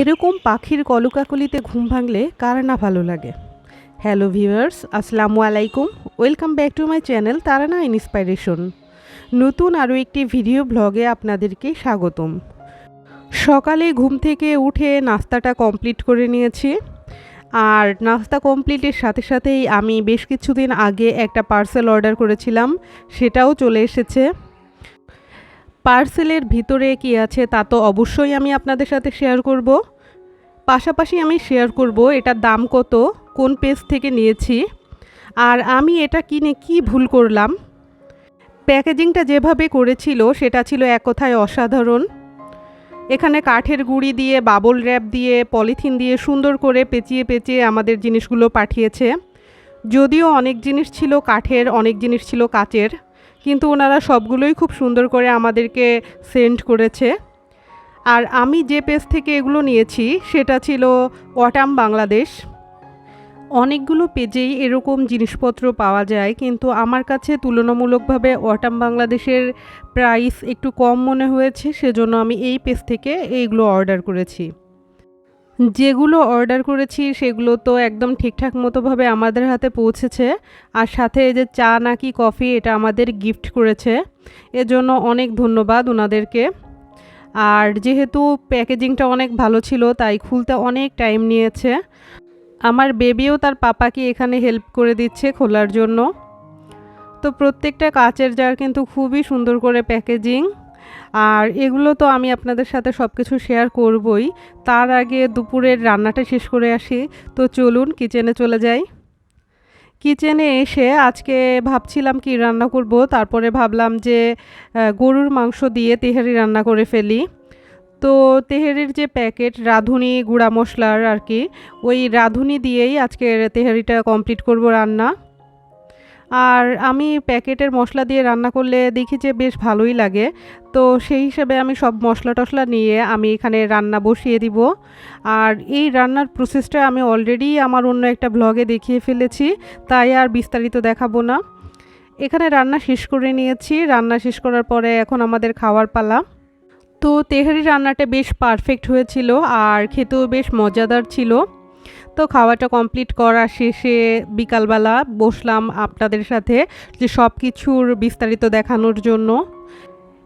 এরকম পাখির কলকাকলিতে ঘুম ভাঙলে কার না ভালো লাগে। হ্যালো ভিউয়ার্স, আসসালামু আলাইকুম। Welcome back to my channel Tarana inspiration. নতুন আরও একটি ভিডিও ব্লগে আপনাদেরকে স্বাগতম। সকালে ঘুম থেকে উঠে নাস্তাটা কমপ্লিট করে নিয়েছি। আর নাস্তা কমপ্লিটের সাথে সাথেই আমি বেশ কিছুদিন আগে একটা পার্সেল অর্ডার করেছিলাম, সেটাও চলে এসেছে। পার্সেলের ভিতরে কী আছে তা তো অবশ্যই আমি আপনাদের সাথে শেয়ার করব। পাশাপাশি আমি শেয়ার করব এটার দাম কত, কোন পেজ থেকে নিয়েছি, আর আমি এটা কিনে কি ভুল করলাম। প্যাকেজিংটা যেভাবে করেছিল সেটা ছিল এক কথায় অসাধারণ। এখানে কাঠের গুঁড়ি দিয়ে, বাবল র্যাপ দিয়ে, পলিথিন দিয়ে সুন্দর করে পেঁচিয়ে পেঁচিয়ে আমাদের জিনিসগুলো পাঠিয়েছে। যদিও অনেক জিনিস ছিল কাঠের, অনেক জিনিস ছিল কাচের, কিন্তু ওনারা সবগুলোই খুব সুন্দর করে আমাদেরকে সেন্ড করেছে। আর আমি যে পেজ থেকে এগুলো নিয়েছি সেটা ছিল ওয়াটাম বাংলাদেশ। অনেকগুলো পেজেই এরকম জিনিসপত্র পাওয়া যায়, কিন্তু আমার কাছে তুলনামূলকভাবে ওয়াটাম বাংলাদেশের প্রাইস একটু কম মনে হয়েছে, সেজন্য আমি এই পেজ থেকে এইগুলো অর্ডার করেছি। যেগুলো অর্ডার করেছি সেগুলো তো একদম ঠিকঠাক মতোভাবে আমাদের হাতে পৌঁছেছে। আর সাথে এই যে চা নাকি কফি, এটা আমাদের গিফট করেছে, এজন্য অনেক ধন্যবাদ ওনাদেরকে। আর যেহেতু প্যাকেজিংটা অনেক ভালো ছিল তাই খুলতে অনেক টাইম নিয়েছে। আমার বেবিও তার পাপাকে এখানে হেল্প করে দিচ্ছে খোলার জন্য। তো প্রত্যেকটা কাচের জার কিন্তু খুবই সুন্দর করে প্যাকেজিং। আর এগুলো তো আমি আপনাদের সাথে সব কিছু শেয়ার করবই। তার আগে দুপুরের রান্নাটা শেষ করে আসি। তো চলুন কিচেনে চলে যাই। কিচেনে এসে আজকে ভাবছিলাম কি রান্না করব, তারপরে ভাবলাম যে গরুর মাংস দিয়ে তেহারি রান্না করে ফেলি। তো তেহারির যে প্যাকেট রাঁধুনি গুঁড়া মশলার আর কি, ওই রাঁধুনি দিয়েই আজকে তেহারিটা কমপ্লিট করব রান্না। আর আমি প্যাকেটের মশলা দিয়ে রান্না করলে দেখি যে বেশ ভালোই লাগে। তো সেই হিসাবে আমি সব মশলা টশলা নিয়ে আমি এখানে রান্না বসিয়ে দিব। আর এই রান্নার প্রসেসটা আমি অলরেডি আমার অন্য একটা ব্লগে দেখিয়ে ফেলেছি, তাই আর বিস্তারিত দেখাবো না। এখানে রান্না শেষ করে নিয়েছি। রান্না শেষ করার পরে এখন আমাদের খাওয়ার পালা। তো তেহারি রান্নাটা বেশ পারফেক্ট হয়েছিল আর খেতেও বেশ মজাদার ছিল। তো খাওয়াটা কমপ্লিট করা শেষে বিকালবেলা বসলাম আপনাদের সাথে যে সব কিছুর বিস্তারিত দেখানোর জন্য।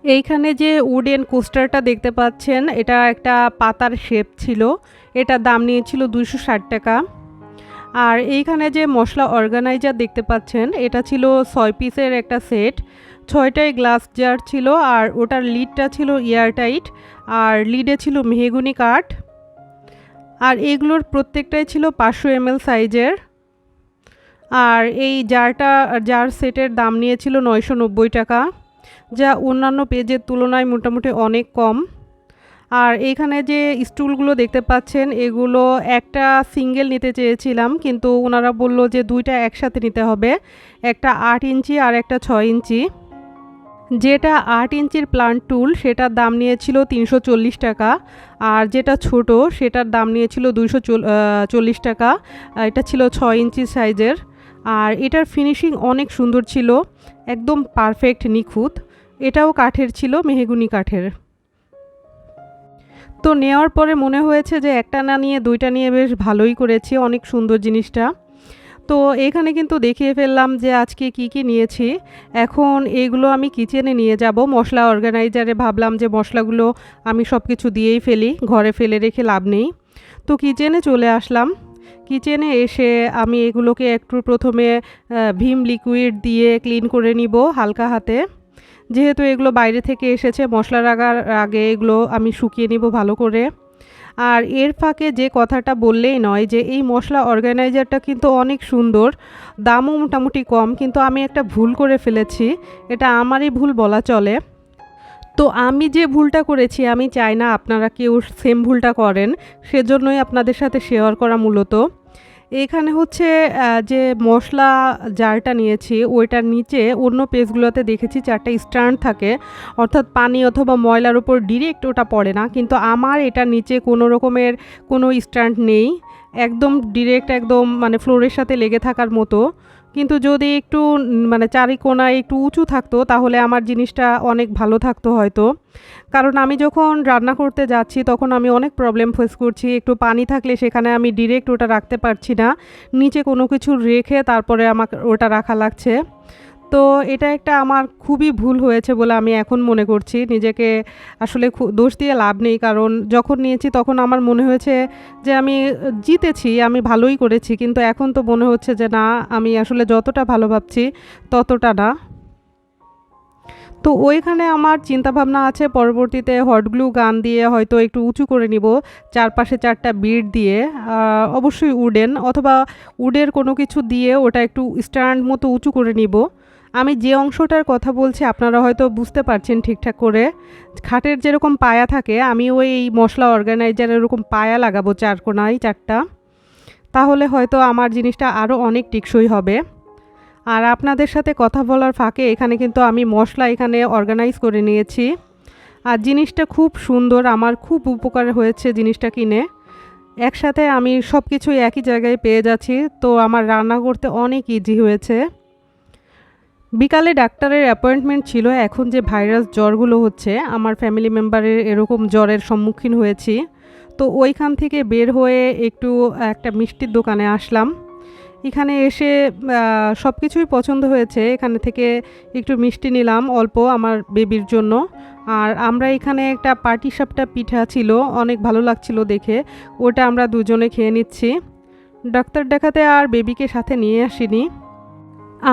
এইখানে যে উডেন কোস্টারটা দেখতে পাচ্ছেন, এটা একটা পাতার শেপ ছিল, এটার দাম নিয়েছিল 260 টাকা। আর এইখানে যে মশলা অর্গানাইজার দেখতে পাচ্ছেন, এটা ছিল 6 পিসের একটা সেট। 6টাই গ্লাস জার ছিল আর ওটার লিডটা ছিল এয়ারটাইট, আর লিডে ছিল মেহগনি কাঠ। আর এগুলোর প্রত্যেকটাই ছিল 500 ml সাইজের। আর এই জার সেটের দাম নিয়েছিল 990 টাকা, যা অন্যান্য পেজের তুলনায় মোটামুটি অনেক কম। আর এইখানে যে স্টুলগুলো দেখতে পাচ্ছেন, এগুলো একটা সিঙ্গেল নিতে চেয়েছিলাম, কিন্তু ওনারা বলল যে দুইটা একসাথে নিতে হবে, একটা 8 ইঞ্চি আর একটা 6 ইঞ্চি। যেটা 8 ইঞ্চির প্লান্ট টুল সেটার দাম নিয়েছিল 340 টাকা, আর যেটা ছোট সেটার দাম নিয়েছিল 240 টাকা। এটা ছিল 6 ইঞ্চি সাইজের। আর এটার ফিনিশিং অনেক সুন্দর ছিল, একদম পারফেক্ট নিখুঁত। এটাও কাঠের ছিল, মেহগনি কাঠের। তো নেওয়ার পরে মনে হয়েছে যে একটা না নিয়ে দুইটা নিয়ে বেশ ভালোই করেছি, অনেক সুন্দর জিনিসটা। তো এখানে কিন্তু দেখিয়ে ফেললাম যে আজকে কি কি নিয়েছি। এখন এগুলো আমি কিচেনে নিয়ে যাব মশলা অর্গানাইজারে। ভাবলাম যে মশলাগুলো আমি সব কিছু দিয়েই ফেলি, ঘরে ফেলে রেখে লাভ নেই। তো কিচেনে চলে আসলাম। কিচেনে এসে আমি এগুলোকে একটু প্রথমে ভিম লিকুইড দিয়ে ক্লিন করে নিব হালকা হাতে। যেহেতু এগুলো বাইরে থেকে এসেছে, মশলা রাখার আগে এগুলো আমি শুকিয়ে নিব ভালো করে। আর এর ফাঁকে যে কথাটা বললেই নয় যে এই মশলা অর্গানাইজারটা কিন্তু অনেক সুন্দর, দামও মোটামুটি কম, কিন্তু আমি একটা ভুল করে ফেলেছি, এটা আমারই ভুল বলা চলে। তো আমি যে ভুলটা করেছি আমি চাই না আপনারা কেউ সেম ভুলটা করেন, সেজন্যই আপনাদের সাথে শেয়ার করা মূলত। এখানে হচ্ছে যে মশলা জারটা নিয়েছি ওইটার নিচে অন্য পেজগুলোতে দেখেছি 4টা স্ট্যান্ড থাকে, অর্থাৎ পানি অথবা ময়লার উপর ডিরেক্ট ওটা পড়ে না, কিন্তু আমার এটার নিচে কোনো রকমের কোনো স্ট্যান্ড নেই, একদম ডিরেক্ট, একদম মানে ফ্লোরের সাথে লেগে থাকার মতো। কিন্তু যদি একটু মানে চারিকোণায় একটু উঁচু থাকতো তাহলে আমার জিনিসটা অনেক ভালো থাকতো হয়তো। কারণ আমি যখন রান্না করতে যাচ্ছি তখন আমি অনেক প্রবলেম ফেস করছি। একটু পানি থাকলে সেখানে আমি ডিরেক্ট ওটা রাখতে পারছি না। নিচে কোনো কিছু রেখে তারপরে আমাকে ওটা রাখা লাগছে। তো এটা একটা আমার খুবই ভুল হয়েছে বলে আমি এখন মনে করছি। নিজেকে আসলে দোষ দিয়ে লাভ নেই। কারণ যখন নিয়েছি তখন আমার মনে হয়েছে যে আমি জিতেছি, আমি ভালোই করেছি। কিন্তু এখন তো মনে হচ্ছে যে না, আমি আসলে যতটা ভালো ভাবছি ততটা না। তো ওইখানে আমার চিন্তাভাবনা আছে পরবর্তীতে হট গ্লু গান দিয়ে হয়তো একটু উঁচু করে নিব, চারপাশে 4টা বিট দিয়ে। অবশ্যই উডেন অথবা উডের কোনো কিছু দিয়ে ওটা একটু স্ট্যান্ড মতো উঁচু করে নিব। আমি যে অংশটার কথা বলছি আপনারা হয়তো বুঝতে পারছেন ঠিকঠাক করে। খাটের যেরকম পায়া থাকে আমি ওই মশলা অর্গানাইজার এরকম পায়া লাগাবো 4 কোণায় 4টা। তাহলে হয়তো আমার জিনিসটা আরও অনেক টেকসই হবে। আর আপনাদের সাথে কথা বলার ফাঁকে এখানে কিন্তু আমি মশলা এখানে অর্গানাইজ করে নিয়েছি। আর জিনিসটা খুব সুন্দর, আমার খুব উপকার হয়েছে জিনিসটা কিনে। একসাথে আমি সব কিছুই একই জায়গায় পেয়ে যাচ্ছি, তো আমার রান্না করতে অনেক ইজি হয়েছে। বিকালে ডাক্তারের অ্যাপয়েন্টমেন্ট ছিল। এখন যে ভাইরাস জ্বরগুলো হচ্ছে, আমার ফ্যামিলি মেম্বারের এরকম জ্বরের সম্মুখীন হয়েছি। তো ওইখান থেকে বের হয়ে একটু একটা মিষ্টির দোকানে আসলাম। এখানে এসে সব কিছুই পছন্দ হয়েছে। এখানে থেকে একটু মিষ্টি নিলাম অল্প আমার বেবির জন্য। আর আমরা এখানে একটা পাটিসাপটা পিঠা ছিল, অনেক ভালো লাগছিল দেখে। ওটা আমরা দুজনে খেয়ে নিচ্ছি। ডাক্তার দেখাতে আর বেবিকে সাথে নিয়ে আসিনি।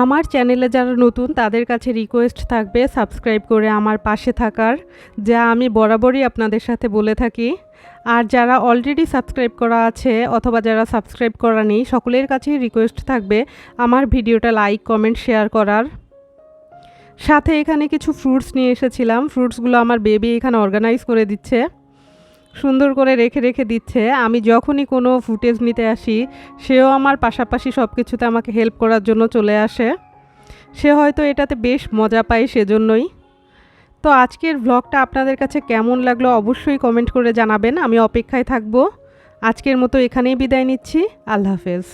আমার চ্যানেলে যারা নতুন তাদের কাছে রিকোয়েস্ট থাকবে সাবস্ক্রাইব করে আমার পাশে থাকার, যা আমি বরাবরই আপনাদের সাথে বলে থাকি। আর যারা অলরেডি সাবস্ক্রাইব করা আছে অথবা যারা সাবস্ক্রাইব করা নেই, সকলের কাছেই রিকোয়েস্ট থাকবে আমার ভিডিওটা লাইক কমেন্ট শেয়ার করার। সাথে এখানে কিছু ফ্রুটস নিয়ে এসেছিলাম। ফ্রুটসগুলো আমার বেবি এখানে অর্গানাইজ করে দিচ্ছে, সুন্দর করে রেখে রেখে দিচ্ছে। আমি যখনই কোনো ফুটেজ নিতে আসি সেও আমার পাশাপাশি সব কিছুতে আমাকে হেল্প করার জন্য চলে আসে। সে হয়তো এটাতে বেশ মজা পায় সেজন্যই। তো আজকের ভ্লগটা আপনাদের কাছে কেমন লাগলো অবশ্যই কমেন্ট করে জানাবেন, আমি অপেক্ষায় থাকবো। আজকের মতো এখানেই বিদায় নিচ্ছি। আল্লাহ হাফেজ।